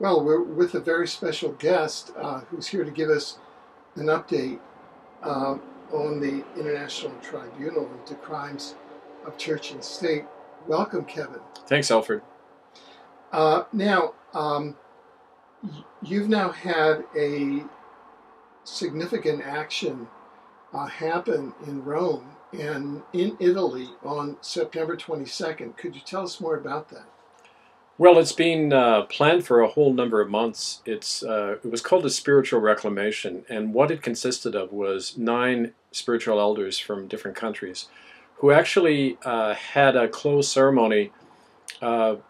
Well, we're with a very special guest who's here to give us an update uh, on the International Tribunal into Crimes of Church and State. Welcome, Kevin. Thanks, Alfred. Now, you've now had a significant action happen in Rome and in Italy on September 22nd. Could you tell us more about that? Well, it's been planned for a whole number of months. It was called a spiritual reclamation, and what it consisted of was 9 spiritual elders from different countries who actually had a closed ceremony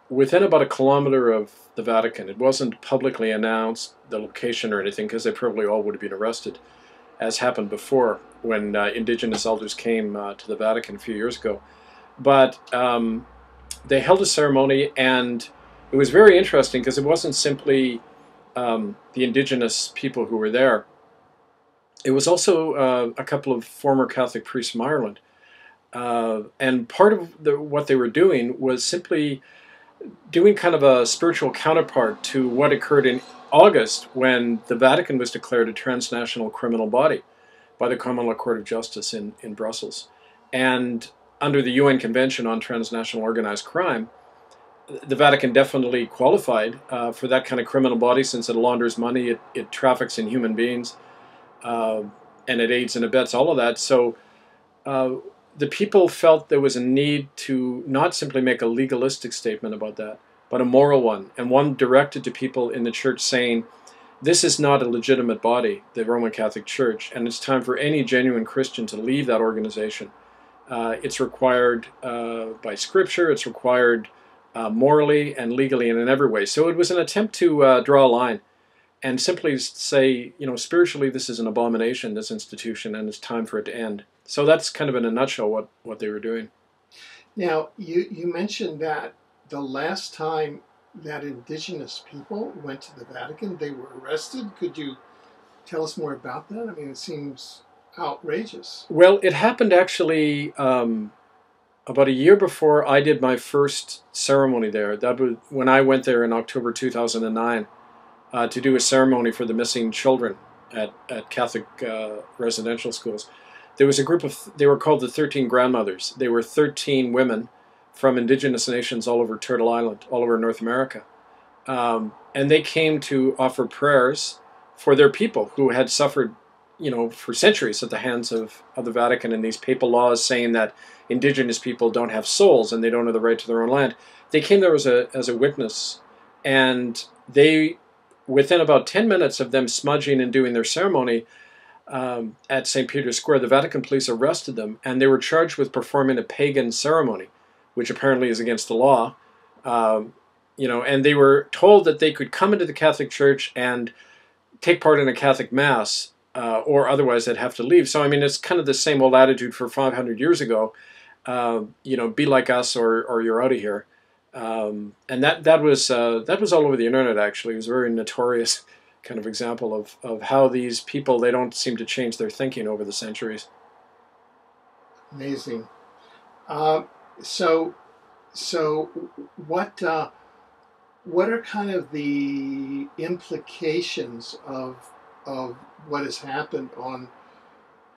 within about a kilometer of the Vatican. It wasn't publicly announced, the location or anything, because they probably all would have been arrested, as happened before when indigenous elders came to the Vatican a few years ago. But they held a ceremony, and it was very interesting because it wasn't simply the indigenous people who were there. It was also a couple of former Catholic priests from Ireland. And part of what they were doing was simply doing kind of a spiritual counterpart to what occurred in August when the Vatican was declared a transnational criminal body by the Common Law Court of Justice in Brussels. And under the UN Convention on Transnational Organized Crime, the Vatican definitely qualified for that kind of criminal body, since it launders money, it traffics in human beings, and it aids and abets all of that. So the people felt there was a need to not simply make a legalistic statement about that, but a moral one, and one directed to people in the church saying, this is not a legitimate body, the Roman Catholic Church, and it's time for any genuine Christian to leave that organization. It's required by Scripture, it's required morally and legally and in every way. So it was an attempt to draw a line and simply say, spiritually this is an abomination, this institution, and it's time for it to end. So that's kind of in a nutshell what they were doing. Now, you mentioned that the last time that indigenous people went to the Vatican, they were arrested. Could you tell us more about that? I mean, it seems outrageous. Well, it happened actually about a year before I did my first ceremony there. That was when I went there in October 2009 to do a ceremony for the missing children at Catholic residential schools. There was a group they were called the 13 Grandmothers. They were 13 women from indigenous nations all over Turtle Island, all over North America. And they came to offer prayers for their people who had suffered, for centuries at the hands of the Vatican and these papal laws saying that indigenous people don't have souls and they don't have the right to their own land. They came there as a witness, and they, within about 10 minutes of them smudging and doing their ceremony at St. Peter's Square, the Vatican police arrested them, and they were charged with performing a pagan ceremony, which apparently is against the law. And they were told that they could come into the Catholic Church and take part in a Catholic Mass, or otherwise they'd have to leave. So, I mean, it's kind of the same old attitude for 500 years ago. Be like us or you're out of here. And that was all over the internet, actually. It was a very notorious kind of example of how these people, they don't seem to change their thinking over the centuries. Amazing. So what are kind of the implications of what has happened on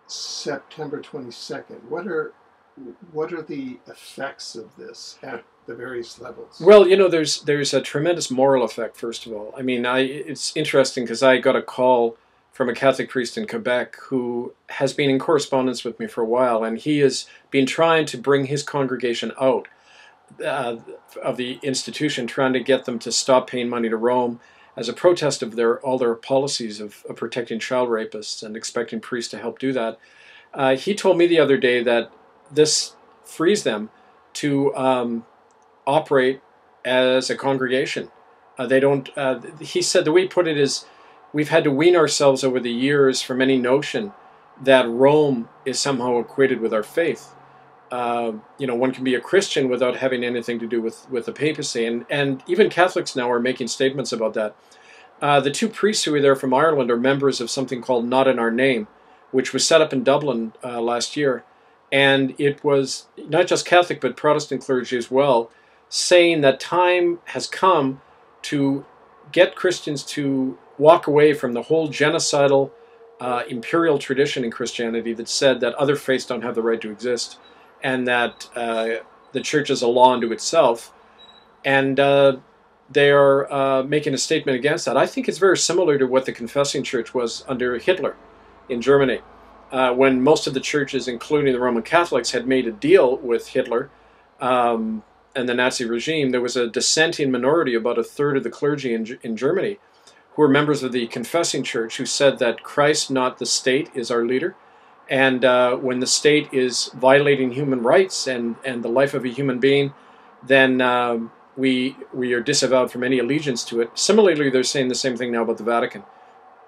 September 22nd? What are the effects of this at the various levels? Well, there's a tremendous moral effect, first of all. I mean, it's interesting because I got a call from a Catholic priest in Quebec who has been in correspondence with me for a while, and he has been trying to bring his congregation out of the institution, trying to get them to stop paying money to Rome as a protest of all their policies of protecting child rapists and expecting priests to help do that. He told me the other day that this frees them to operate as a congregation. They don't. He said the way he put it is, we've had to wean ourselves over the years from any notion that Rome is somehow equated with our faith. One can be a Christian without having anything to do with the papacy, and even Catholics now are making statements about that. The 2 priests who were there from Ireland are members of something called Not in Our Name, which was set up in Dublin last year. And it was not just Catholic, but Protestant clergy as well, saying that time has come to get Christians to walk away from the whole genocidal imperial tradition in Christianity that said that other faiths don't have the right to exist, and that the church is a law unto itself, and they are making a statement against that. I think it's very similar to what the confessing church was under Hitler in Germany, when most of the churches, including the Roman Catholics, had made a deal with Hitler and the Nazi regime. There was a dissenting minority, about a third of the clergy in Germany, who were members of the confessing church, who said that Christ, not the state, is our leader. And when the state is violating human rights and the life of a human being, then we are disavowed from any allegiance to it. Similarly, they're saying the same thing now about the Vatican,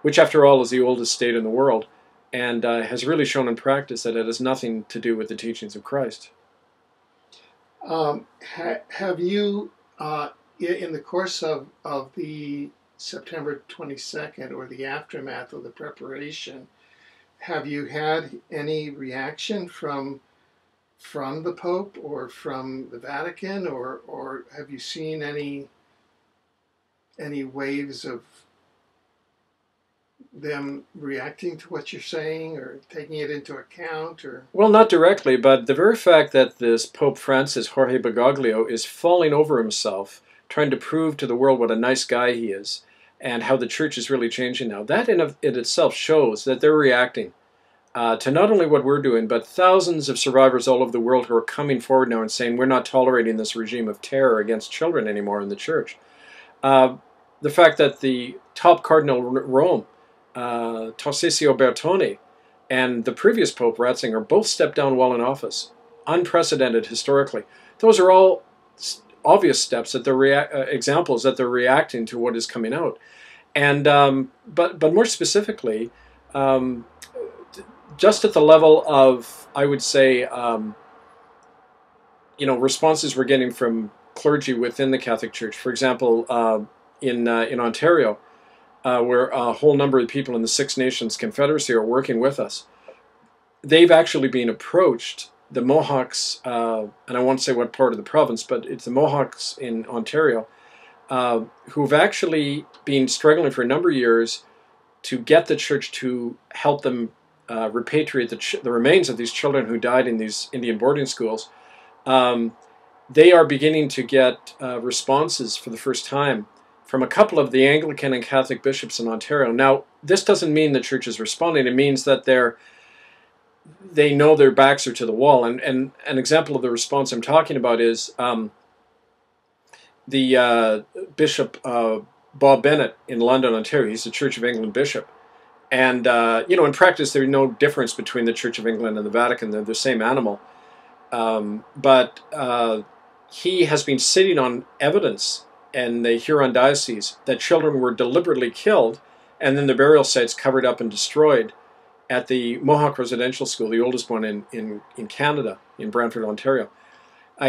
which, after all, is the oldest state in the world, and has really shown in practice that it has nothing to do with the teachings of Christ. Have you, in the course of the September 22nd, or the aftermath of the preparation, have you had any reaction from the Pope or from the Vatican, or have you seen any waves of them reacting to what you're saying or taking it into account? Or well, not directly, but the very fact that this Pope Francis, Jorge Bergoglio, is falling over himself, trying to prove to the world what a nice guy he is, and how the church is really changing now, that in itself shows that they're reacting to not only what we're doing, but thousands of survivors all over the world who are coming forward now and saying, we're not tolerating this regime of terror against children anymore in the church. The fact that the top cardinal Rome, Tarcisio Bertone, and the previous Pope, Ratzinger, both stepped down while in office, unprecedented historically. Those are all obvious steps that they're examples that they're reacting to what is coming out. And but more specifically, just at the level of, I would say, responses we're getting from clergy within the Catholic Church. For example, in Ontario, where a whole number of people in the Six Nations Confederacy are working with us, they've actually been approached. The Mohawks, and I won't say what part of the province, but it's the Mohawks in Ontario, who've actually been struggling for a number of years to get the church to help them repatriate the remains of these children who died in these Indian boarding schools. They are beginning to get responses for the first time from a couple of the Anglican and Catholic bishops in Ontario. Now, this doesn't mean the church is responding. It means that they know their backs are to the wall. And an example of the response I'm talking about is the Bishop Bob Bennett in London, Ontario. He's the Church of England bishop. And, in practice, there's no difference between the Church of England and the Vatican. They're the same animal. But he has been sitting on evidence in the Huron Diocese that children were deliberately killed and then the burial sites covered up and destroyed at the Mohawk Residential School, the oldest one in Canada, in Brantford, Ontario.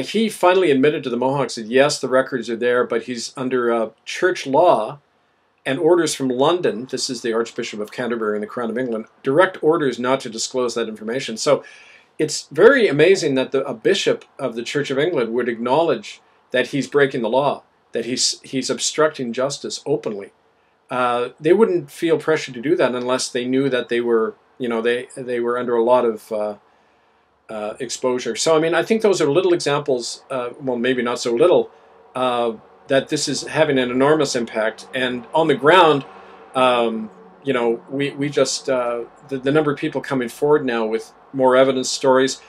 He finally admitted to the Mohawks that, yes, the records are there, but he's under church law and orders from London, this is the Archbishop of Canterbury and the Crown of England, direct orders not to disclose that information. So it's very amazing that a bishop of the Church of England would acknowledge that he's breaking the law, that he's obstructing justice openly. They wouldn't feel pressure to do that unless they knew that they were, they were under a lot of exposure. So, I mean, I think those are little examples, well, maybe not so little, that this is having an enormous impact. And on the ground, we just, the number of people coming forward now with more evidence, stories.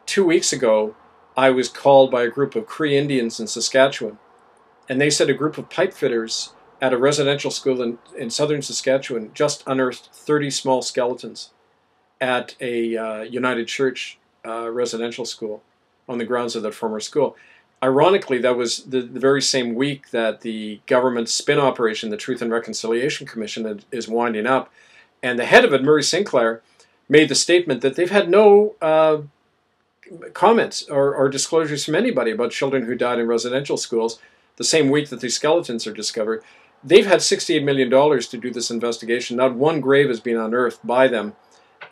2 weeks ago, I was called by a group of Cree Indians in Saskatchewan, and they said a group of pipe fitters at a residential school in southern Saskatchewan just unearthed 30 small skeletons at a United Church residential school on the grounds of that former school. Ironically, that was the very same week that the government spin operation, the Truth and Reconciliation Commission, is winding up. And the head of it, Murray Sinclair, made the statement that they've had no comments or disclosures from anybody about children who died in residential schools the same week that these skeletons are discovered. They've had $68 million to do this investigation. Not one grave has been unearthed by them.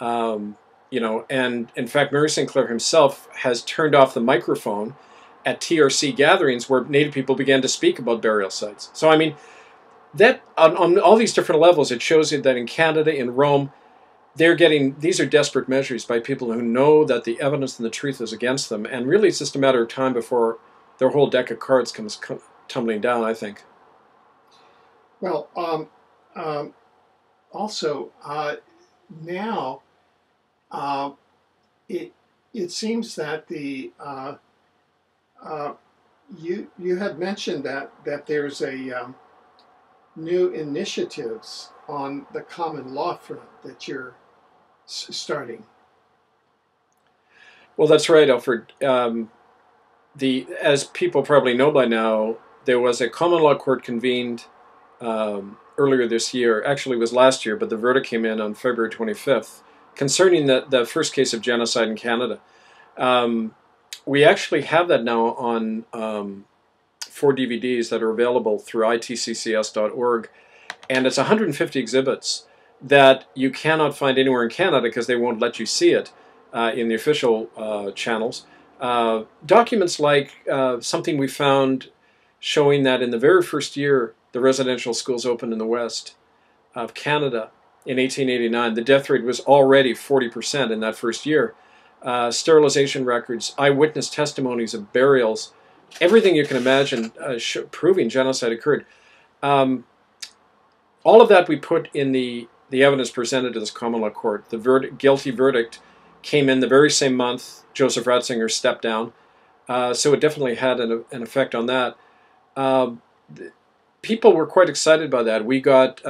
And in fact, Murray Sinclair himself has turned off the microphone at TRC gatherings where Native people began to speak about burial sites. So, I mean, that on all these different levels, it shows you that in Canada, in Rome, these are desperate measures by people who know that the evidence and the truth is against them, and really it's just a matter of time before their whole deck of cards comes tumbling down, I think. Well, also now it seems that you had mentioned that there's a new initiatives on the common law front that you're starting. Well, that's right, Alfred. As people probably know by now, there was a common law court convened earlier this year. Actually, it was last year, but the verdict came in on February 25th concerning the first case of genocide in Canada. We actually have that now on 4 DVDs that are available through itccs.org, and it's 150 exhibits that you cannot find anywhere in Canada because they won't let you see it in the official channels. Documents like something we found showing that in the very first year the residential schools opened in the west of Canada in 1889, the death rate was already 40% in that first year. Sterilization records, eyewitness testimonies of burials, everything you can imagine proving genocide occurred. All of that we put in the evidence presented to this common law court. The guilty verdict came in the very same month Joseph Ratzinger stepped down, so it definitely had an effect on that. People were quite excited by that. We got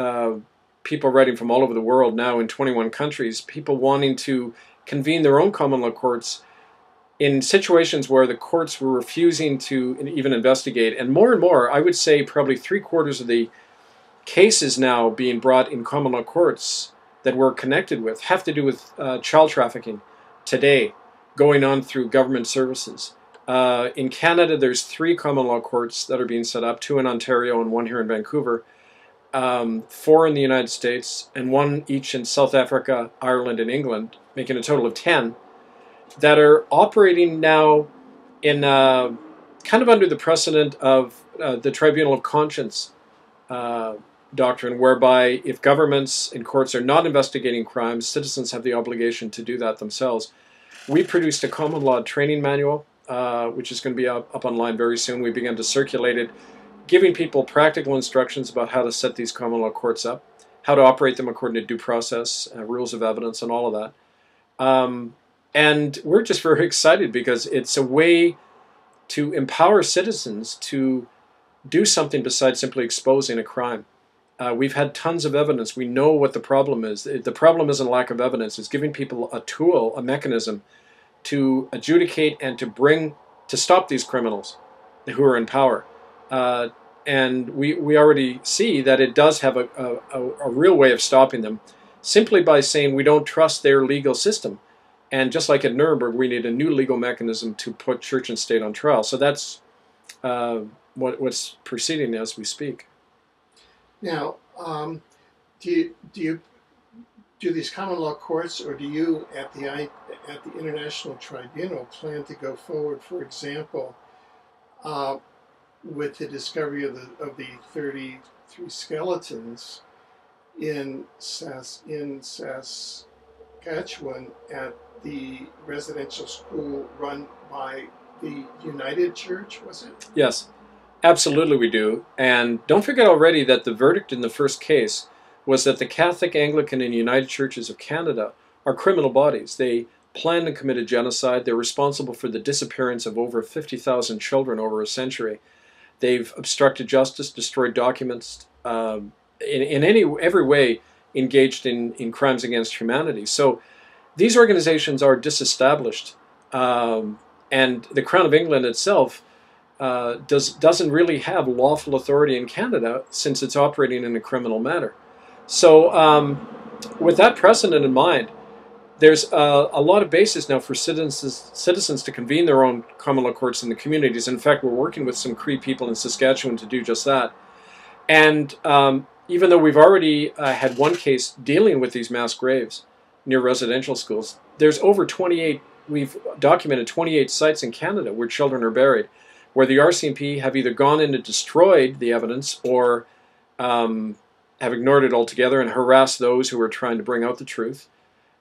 people writing from all over the world now in 21 countries, people wanting to convene their own common law courts in situations where the courts were refusing to even investigate. And more, I would say probably 3/4 of the cases now being brought in common law courts that we're connected with have to do with child trafficking today, going on through government services. In Canada, there's 3 common law courts that are being set up, 2 in Ontario and 1 here in Vancouver, 4 in the United States, and 1 each in South Africa, Ireland, and England, making a total of 10, that are operating now in kind of under the precedent of the Tribunal of Conscience doctrine, whereby if governments and courts are not investigating crimes, citizens have the obligation to do that themselves. We produced a common law training manual, which is going to be up online very soon. We began to circulate it, giving people practical instructions about how to set these common law courts up, how to operate them according to due process, rules of evidence, and all of that. And we're just very excited because it's a way to empower citizens to do something besides simply exposing a crime. We've had tons of evidence. We know what the problem is. The problem isn't lack of evidence. It's giving people a tool, a mechanism to adjudicate and to stop these criminals who are in power. And we already see that it does have a real way of stopping them simply by saying we don't trust their legal system. And just like at Nuremberg, we need a new legal mechanism to put church and state on trial. So that's what's proceeding as we speak. Now, do these common law courts, or do you at the International Tribunal plan to go forward, for example, with the discovery of the 33 skeletons in Saskatchewan at the residential school run by the United Church, was it? Yes, absolutely we do. And don't forget already that the verdict in the first case was that the Catholic, Anglican, and United Churches of Canada are criminal bodies. They planned and committed genocide. They're responsible for the disappearance of over 50,000 children over a century. They've obstructed justice, destroyed documents, in every way engaged in crimes against humanity. So these organizations are disestablished, and the Crown of England itself doesn't really have lawful authority in Canada since it's operating in a criminal manner. So with that precedent in mind, there's a lot of basis now for citizens to convene their own common law courts in the communities. In fact, we're working with some Cree people in Saskatchewan to do just that. And even though we've already had 1 case dealing with these mass graves near residential schools, there's over 28, we've documented 28 sites in Canada where children are buried, where the RCMP have either gone in and destroyed the evidence or have ignored it altogether and harassed those who were trying to bring out the truth.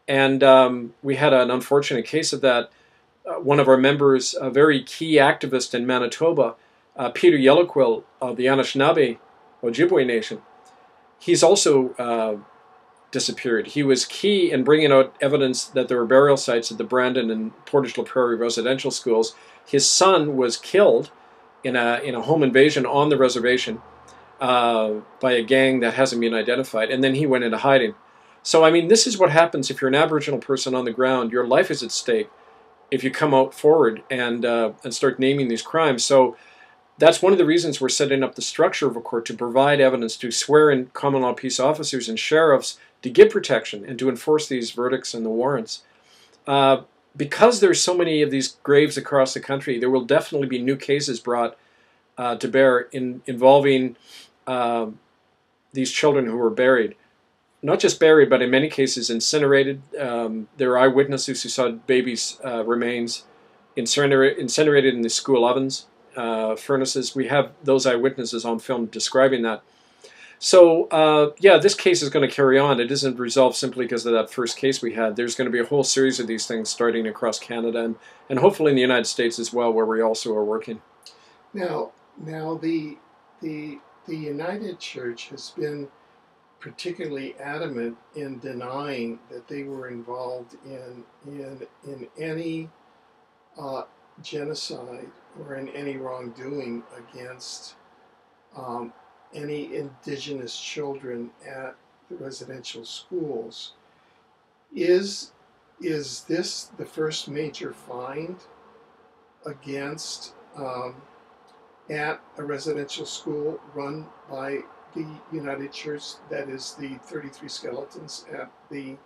And we had an unfortunate case of that. One of our members, a very key activist in Manitoba, Peter Yellowquill of the Anishinaabe Ojibwe Nation, he's also disappeared. He was key in bringing out evidence that there were burial sites at the Brandon and Portage La Prairie residential schools. His son was killed in a home invasion on the reservation by a gang that hasn't been identified, and then he went into hiding. So, I mean, this is what happens if you're an Aboriginal person on the ground. Your life is at stake if you come out forward and start naming these crimes. So that's one of the reasons we're setting up the structure of a court, to provide evidence, to swear in common law peace officers and sheriffs to give protection and to enforce these verdicts and the warrants. Because there's so many of these graves across the country, there will definitely be new cases brought to bear involving these children who were buried. Not just buried, but in many cases incinerated. There are eyewitnesses who saw babies' remains incinerated in the school ovens, furnaces. We have those eyewitnesses on film describing that. So, yeah, this case is going to carry on. It isn't resolved simply because of that first case we had. There's going to be a whole series of these things starting across Canada and hopefully in the United States as well, where we also are working. Now the United Church has been particularly adamant in denying that they were involved in any genocide or in any wrongdoing against any Indigenous children at the residential schools. Is this the first major find against at a residential school run by the United Church, that is the 33 skeletons at the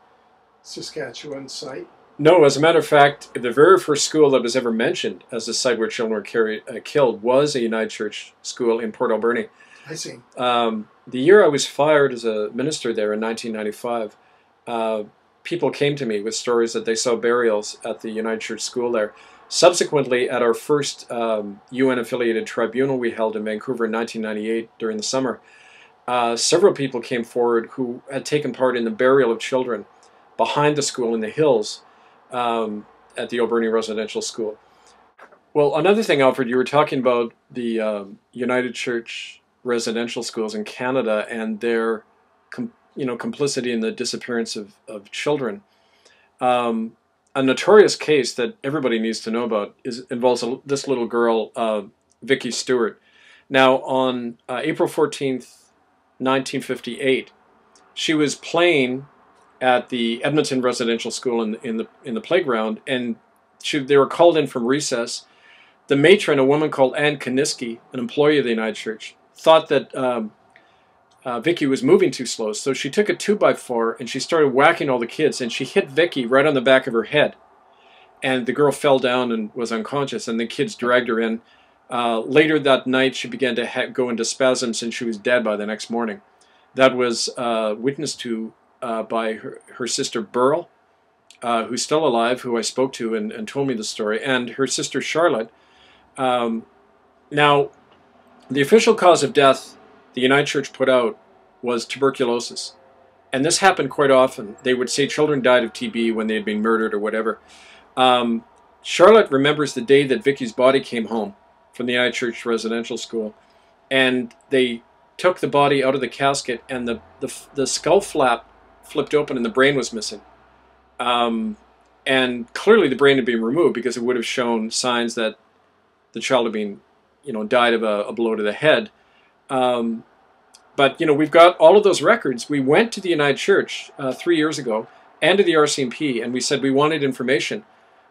Saskatchewan site? No, as a matter of fact, the very first school that was ever mentioned as the site where children were killed was a United Church school in Port Alberni. I see. The year I was fired as a minister there in 1995, people came to me with stories that they saw burials at the United Church school there. Subsequently, at our first UN-affiliated tribunal we held in Vancouver in 1998 during the summer, several people came forward who had taken part in the burial of children behind the school in the hills at the Alberni Residential School. Well, another thing, Alfred, you were talking about the United Church residential schools in Canada and their complicity in the disappearance of children. A notorious case that everybody needs to know about involves this little girl, Vicky Stewart. Now, on April 14th, 1958, she was playing at the Edmonton Residential School in the playground, and they were called in from recess. The matron, a woman called Ann Kaniski, an employee of the United Church, thought that Vicky was moving too slow, so she took a 2x4 and she started whacking all the kids, and she hit Vicky right on the back of her head, and the girl fell down and was unconscious, and the kids dragged her in. Later that night, she began to go into spasms, and she was dead by the next morning. That was witnessed to by her sister Burl, who's still alive, who I spoke to and told me the story, and her sister Charlotte. Now, the official cause of death the United Church put out was tuberculosis. And this happened quite often. They would say children died of TB when they had been murdered or whatever. Charlotte remembers the day that Vicky's body came home from the United Church Residential School. And they took the body out of the casket, and the skull flap flipped open and the brain was missing. And clearly the brain had been removed because it would have shown signs that the child had been, died of a blow to the head. But, we've got all of those records. We went to the United Church 3 years ago and to the RCMP, and we said we wanted information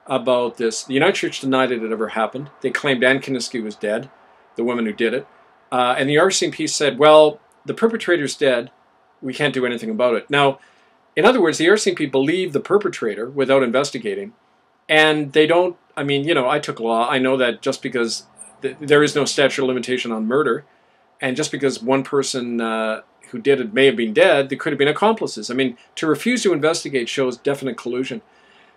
about this. The United Church denied it had ever happened. They claimed Ann Kaniski was dead, the woman who did it. And the RCMP said, well, the perpetrator's dead. We can't do anything about it. Now, in other words, the RCMP believed the perpetrator without investigating. And they don't, I took law. I know that just because there is no statute of limitation on murder, and just because one person who did it may have been dead, there could have been accomplices. To refuse to investigate shows definite collusion.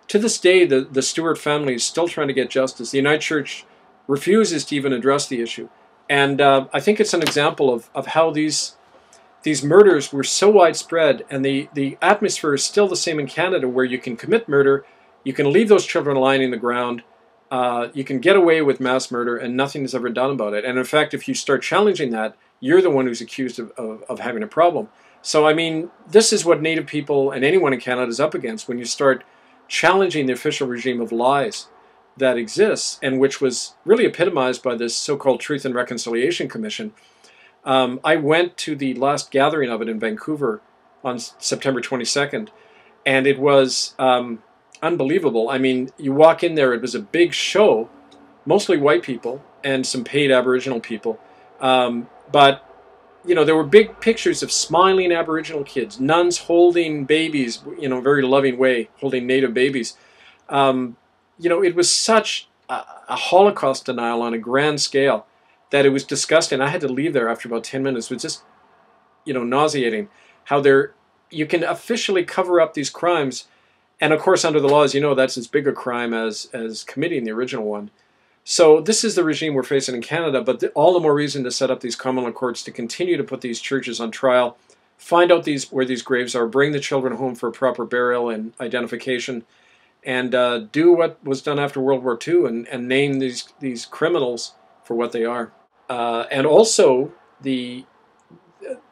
To this day, the Stewart family is still trying to get justice. The United Church refuses to even address the issue. And I think it's an example of how these these murders were so widespread, and the atmosphere is still the same in Canada, where you can commit murder, you can leave those children lying in the ground, you can get away with mass murder, and nothing is ever done about it. And in fact, if you start challenging that, you're the one who's accused of having a problem. So, I mean, this is what Native people and anyone in Canada is up against when you start challenging the official regime of lies that exists, and which was really epitomized by this so-called Truth and Reconciliation Commission. I went to the last gathering of it in Vancouver on September 22nd, and it was unbelievable. I mean, you walk in there, it was a big show, mostly white people and some paid Aboriginal people. But, you know, there were big pictures of smiling Aboriginal kids, nuns holding babies, you know, a very loving way, holding Native babies. You know, it was such a Holocaust denial on a grand scale that it was disgusting. I had to leave there after about 10 minutes. It was just, you know, nauseating how you can officially cover up these crimes. And of course, under the laws, you know, that's as big a crime as committing the original one. So this is the regime we're facing in Canada, but all the more reason to set up these common law courts to continue to put these churches on trial, find out where these graves are, bring the children home for proper burial and identification, and do what was done after World War II and name these criminals for what they are. And also, the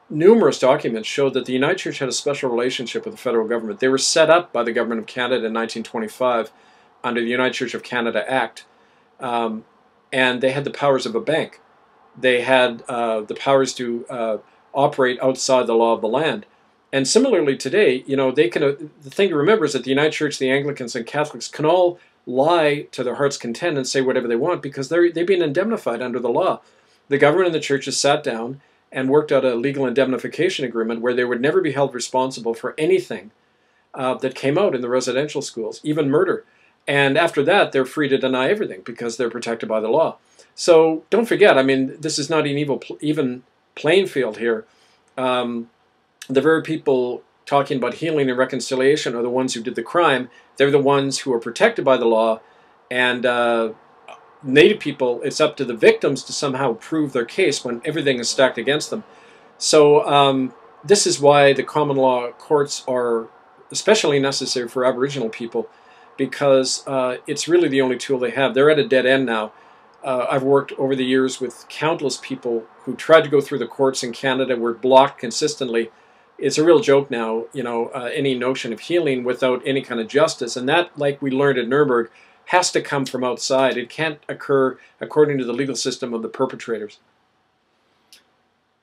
numerous documents showed that the United Church had a special relationship with the federal government. They were set up by the Government of Canada in 1925 under the United Church of Canada Act. And they had the powers of a bank. They had the powers to operate outside the law of the land. And similarly today, you know, they can. The thing to remember is that the United Church, the Anglicans, and Catholics can all lie to their heart's content and say whatever they want because they've been indemnified under the law. The government and the churches sat down and worked out a legal indemnification agreement where they would never be held responsible for anything that came out in the residential schools, even murder. And after that, they're free to deny everything because they're protected by the law. So don't forget, I mean, this is not an even playing field here. The very people talking about healing and reconciliation are the ones who did the crime. They're the ones who are protected by the law. And Native people, it's up to the victims to somehow prove their case when everything is stacked against them. So this is why the common law courts are especially necessary for Aboriginal people, because it's really the only tool they have. They're at a dead end now. I've worked over the years with countless people who tried to go through the courts in Canada, were blocked consistently. It's a real joke now, you know, any notion of healing without any kind of justice. And that, like we learned at Nuremberg, has to come from outside. It can't occur according to the legal system of the perpetrators.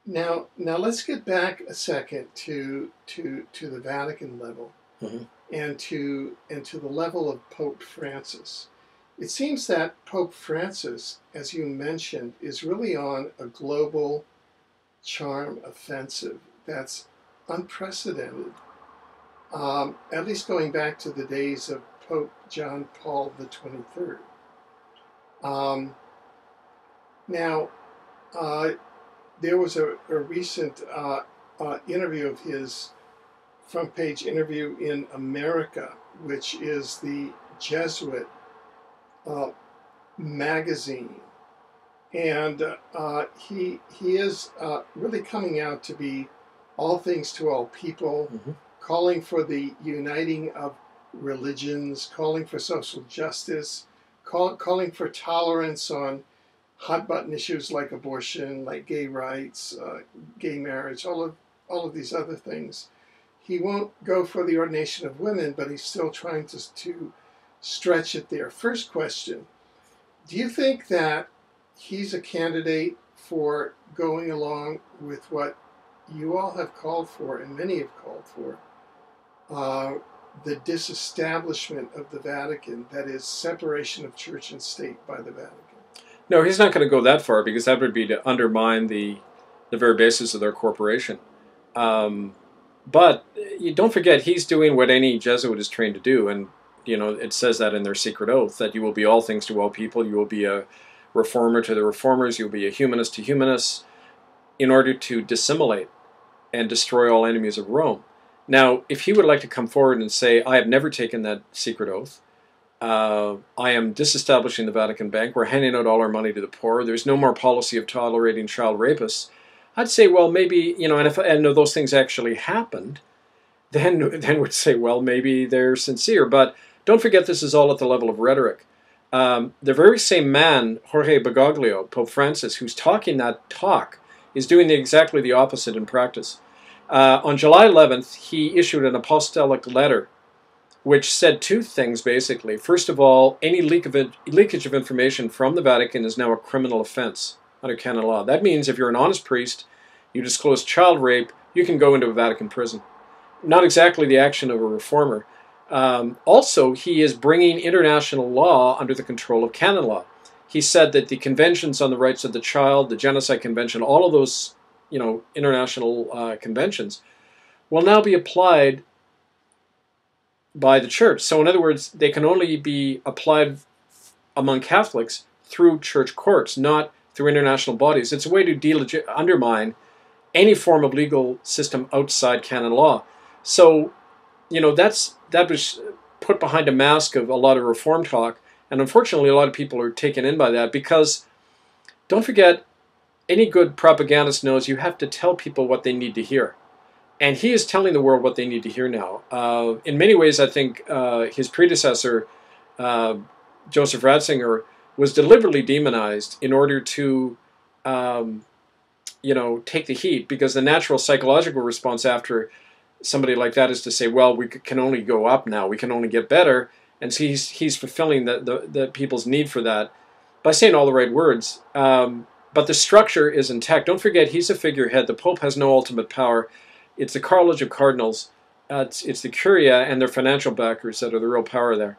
Now let's get back a second to the Vatican level, Mm-hmm. and to the level of Pope Francis. It seems that Pope Francis, as you mentioned, is really on a global charm offensive that's unprecedented, at least going back to the days of Pope John Paul the 23rd. There was a recent interview of his, front page interview in America, which is the Jesuit magazine. And he is really coming out to be all things to all people, Mm-hmm. calling for the uniting of religions, calling for social justice, calling for tolerance on hot-button issues like abortion, like gay rights, gay marriage, all of these other things. He won't go for the ordination of women, but he's still trying to stretch it there. First question, do you think that he's a candidate for going along with what you all have called for, and many have called for, the disestablishment of the Vatican, that is, separation of church and state by the Vatican? No, he's not going to go that far, because that would be to undermine the very basis of their corporation. But you don't forget, he's doing what any Jesuit is trained to do, and you know it says that in their secret oath, that you will be all things to all people. You will be a reformer to the reformers. You'll be a humanist to humanists, in order to dissimulate and destroy all enemies of Rome. Now, if he would like to come forward and say, I have never taken that secret oath, I am disestablishing the Vatican Bank, we're handing out all our money to the poor, there's no more policy of tolerating child rapists, I'd say, well, maybe, and if those things actually happened, then would say, well, maybe they're sincere. But don't forget, this is all at the level of rhetoric. The very same man, Jorge Bergoglio, Pope Francis, who's talking that talk, is doing exactly the opposite in practice. On July 11th, he issued an apostolic letter which said two things, basically. First of all, any leakage of information from the Vatican is now a criminal offense under canon law. That means if you're an honest priest, you disclose child rape, you can go into a Vatican prison. Not exactly the action of a reformer. Also, he is bringing international law under the control of canon law. He said that the conventions on the rights of the child, the Genocide Convention, all of those, international conventions will now be applied by the church. So in other words, they can only be applied among Catholics through church courts, not through international bodies. It's a way to undermine any form of legal system outside canon law. So, that was put behind a mask of a lot of reform talk, and unfortunately a lot of people are taken in by that, because don't forget, any good propagandist knows you have to tell people what they need to hear. And he is telling the world what they need to hear now. In many ways, I think his predecessor, Joseph Ratzinger, was deliberately demonized in order to, take the heat, because the natural psychological response after somebody like that is to say, well, we can only go up now, we can only get better, and so he's fulfilling the people's need for that by saying all the right words. But the structure is intact. Don't forget, he's a figurehead. The Pope has no ultimate power. It's the College of Cardinals, it's the Curia and their financial backers that are the real power there.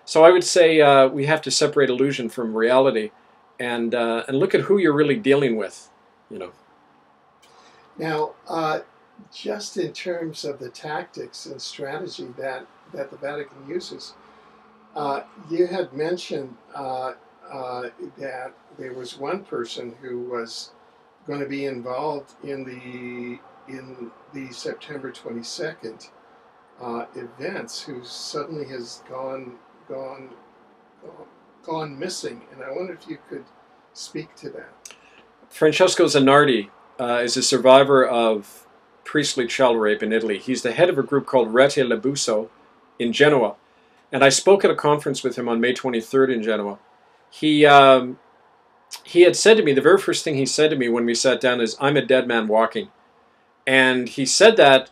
So I would say we have to separate illusion from reality, and look at who you're really dealing with. Now, just in terms of the tactics and strategy that the Vatican uses, you had mentioned that there was one person who was going to be involved in the September 22nd events, who suddenly has gone missing, and I wonder if you could speak to that. Francesco Zanardi is a survivor of priestly child rape in Italy. He's the head of a group called Rete Lebuso in Genoa, and I spoke at a conference with him on May 23rd in Genoa. He had said to me, the very first thing he said to me when we sat down is, "I'm a dead man walking." And he said that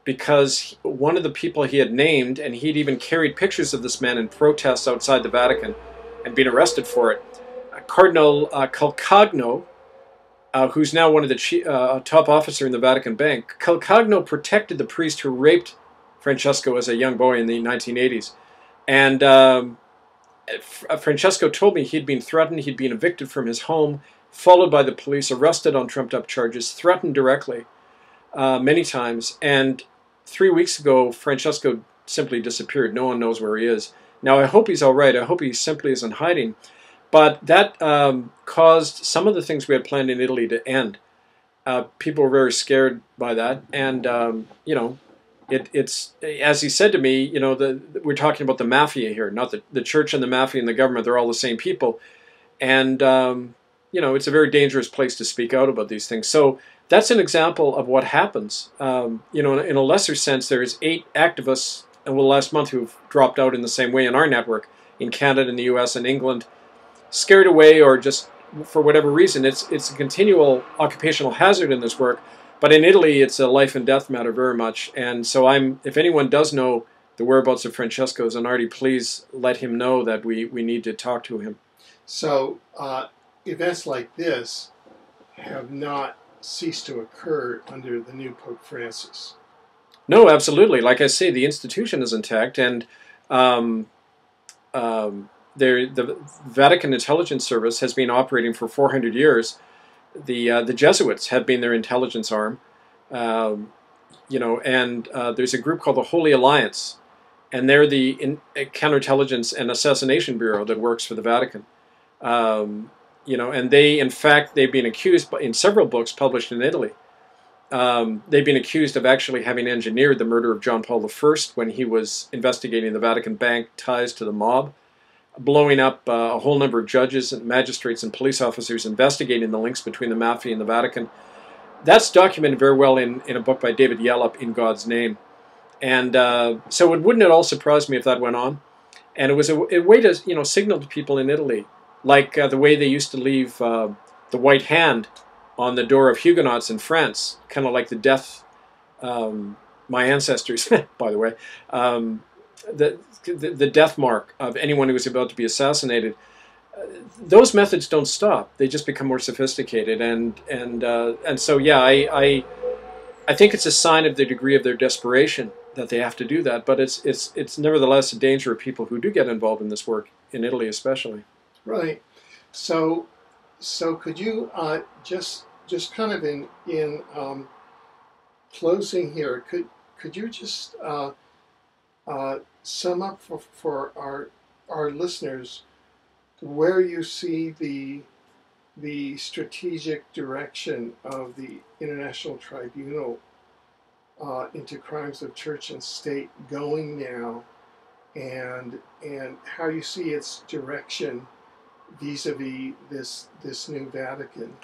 because one of the people he had named, and he'd even carried pictures of this man in protests outside the Vatican and been arrested for it, Cardinal Calcagno, who's now one of the top officer in the Vatican Bank. Calcagno protected the priest who raped Francesco as a young boy in the 1980s. And Francesco told me he'd been threatened, he'd been evicted from his home, followed by the police, arrested on trumped-up charges, threatened directly many times. And 3 weeks ago, Francesco simply disappeared. No one knows where he is. Now, I hope he's all right. I hope he simply is in hiding. But that caused some of the things we had planned in Italy to end. People were very scared by that. And, it's, as he said to me, we're talking about the mafia here, not the church and the mafia and the government. They're all the same people. And, it's a very dangerous place to speak out about these things. So that's an example of what happens. In a lesser sense, there's 8 activists last month who've dropped out in the same way in our network, in Canada, in the US, and England, scared away or just for whatever reason. It's a continual occupational hazard in this work. But in Italy, it's a life and death matter very much. And so if anyone does know the whereabouts of Francesco Zanardi, please let him know that we need to talk to him. So events like this have not ceased to occur under the new Pope Francis. No, absolutely. Like I say, the institution is intact, and the Vatican Intelligence Service has been operating for 400 years. The Jesuits have been their intelligence arm, and there's a group called the Holy Alliance, and they're the counterintelligence and assassination bureau that works for the Vatican. And they've been accused in several books published in Italy. They've been accused of actually having engineered the murder of John Paul I when he was investigating the Vatican Bank ties to the mob, blowing up a whole number of judges and magistrates and police officers investigating the links between the mafia and the Vatican. that's documented very well in a book by David Yallop, In God's Name. And so it wouldn't at all surprise me if that went on. And it was a way to, signal to people in Italy, like the way they used to leave the white hand on the door of Huguenots in France, kind of like the death, my ancestors, by the way, the death mark of anyone who was about to be assassinated. Those methods don't stop; they just become more sophisticated, and so yeah, I think it's a sign of the degree of their desperation that they have to do that. But it's nevertheless a danger of people who do get involved in this work in Italy, especially. Right. So could you just kind of in closing here, could you just sum up for our listeners where you see the strategic direction of the International Tribunal into crimes of church and state going now, and how you see its direction vis-a-vis this new Vatican?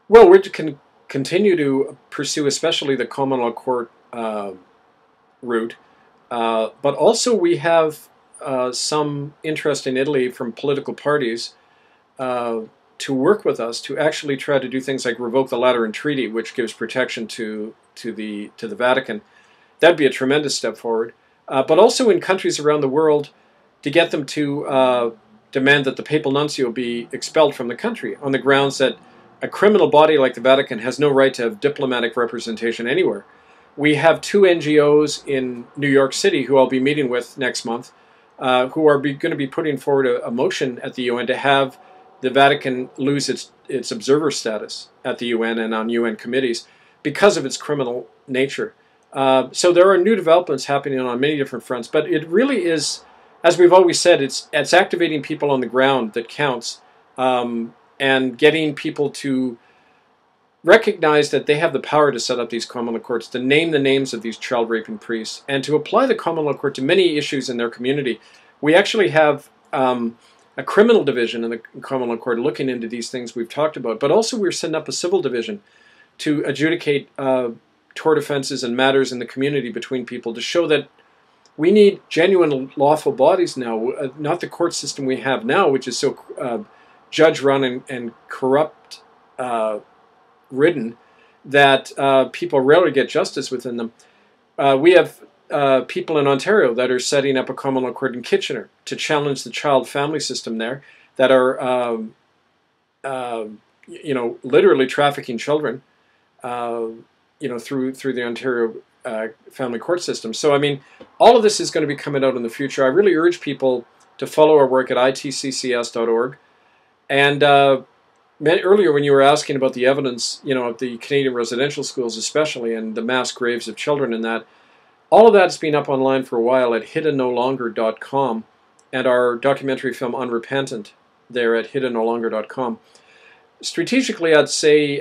Well, we can continue to pursue, especially the common law court route, but also we have some interest in Italy from political parties to work with us to actually try to do things like revoke the Lateran Treaty, which gives protection to the Vatican. That'd be a tremendous step forward. But also in countries around the world to get them to demand that the papal nuncio be expelled from the country on the grounds that a criminal body like the Vatican has no right to have diplomatic representation anywhere. We have 2 NGOs in New York City who I'll be meeting with next month who are going to be putting forward a motion at the UN to have the Vatican lose its observer status at the UN and on UN committees because of its criminal nature. So there are new developments happening on many different fronts, but it really is, as we've always said, it's activating people on the ground that counts, and getting people to recognize that they have the power to set up these common law courts, to name the names of these child raping priests, and to apply the common law court to many issues in their community. We actually have a criminal division in the common law court looking into these things we've talked about, but also we're setting up a civil division to adjudicate tort offenses and matters in the community between people, to show that we need genuine lawful bodies now, not the court system we have now, which is so judge-run and corrupt-ridden that people rarely get justice within them. We have people in Ontario that are setting up a common law court in Kitchener to challenge the child family system there, that are literally trafficking children through the Ontario family court system. So I mean, all of this is going to be coming out in the future. I really urge people to follow our work at itccs.org. And earlier when you were asking about the evidence, of the Canadian residential schools especially, and the mass graves of children in that, all of that's been up online for a while at hiddennolonger.com, and our documentary film Unrepentant there at hiddennolonger.com. Strategically, I'd say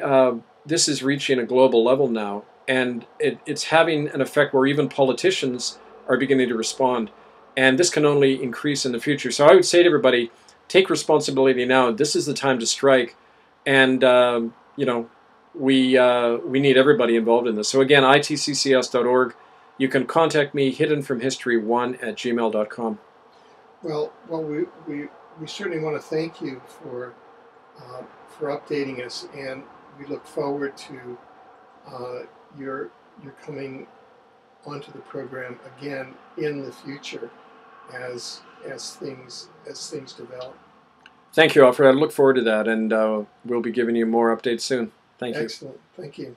this is reaching a global level now, and it's having an effect where even politicians are beginning to respond, and this can only increase in the future. So I would say to everybody, take responsibility now. This is the time to strike, and we need everybody involved in this. So again, itccs.org. You can contact me, hiddenfromhistory1@gmail.com. Well, we certainly want to thank you for updating us, and we look forward to your coming onto the program again in the future as things develop. Thank you, Alfred. I look forward to that, and we'll be giving you more updates soon. Thank you. Excellent. Thank you.